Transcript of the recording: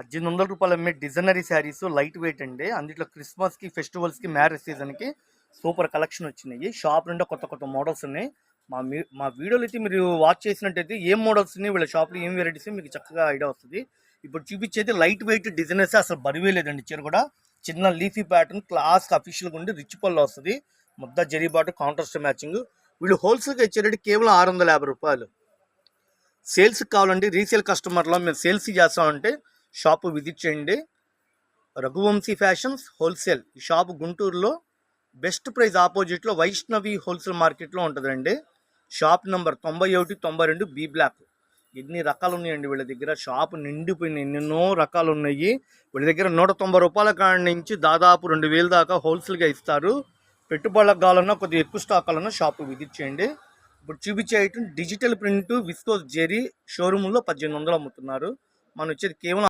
రూ. 1800 అమ్మే designery saris light weight అండి. అందులో క్రిస్మస్కి, ఫెస్టివల్స్కి, మ్యారేజ్ సీజన్కి సూపర్ కలెక్షన్ వచ్చినాయి. షాప్ నుండి కొత్త కొత్త మోడల్స్ ఉన్నాయి. మా వీడియోలు అయితే మీరు వాచ్ చేసినట్టయితే ఏం మోడల్స్ ఉన్నాయి, వీళ్ళ షాప్లో ఏం వెరైటీస్ మీకు చక్కగా ఐడియా వస్తుంది. ఇప్పుడు చూపించేది లైట్ వెయిట్ డిజైనర్స్, అసలు బరువే లేదండి. చీర కూడా చిన్న లీఫీ ప్యాటర్న్, క్లాస్ అఫీషియల్గా ఉండి రిచ్ పళ్ళు వస్తుంది. ముద్ద జరీ బాటు కాంట్రాస్ట్ మ్యాచింగ్. వీళ్ళు హోల్సేల్గా ఇచ్చేటట్టు కేవలం రూ. 650. సేల్స్కి కావాలండి, రీసేల్ కస్టమర్లో మేము సేల్స్ చేస్తామంటే షాపు విజిట్ చేయండి. Raghuvamshi fashions wholesale. ఈ షాపు గుంటూరులో బెస్ట్ ప్రైస్ ఆపోజిట్లో వైష్ణవి హోల్సేల్ మార్కెట్లో ఉంటుందండి. Shop number 91, 92 B block. ఎన్ని రకాలు ఉన్నాయండి వీళ్ళ దగ్గర. షాపు నిండిపోయినాయి, ఎన్నెన్నో రకాలు ఉన్నాయి వీళ్ళ దగ్గర. రూ. 190 కాడి నుంచి దాదాపు 2000 దాకా హోల్సేల్గా ఇస్తారు. పెట్టుబడులకు కావాలన్నా కొద్దిగా ఎక్కువ స్టాక్ కావాలన్నా షాపు విజిట్ చేయండి. ఇప్పుడు చూపించే ఐటమ్ డిజిటల్ ప్రింట్ విస్కోస్ జెరీ షోరూంలో 1800 అమ్ముతున్నారు. మనం వచ్చేది కేవలం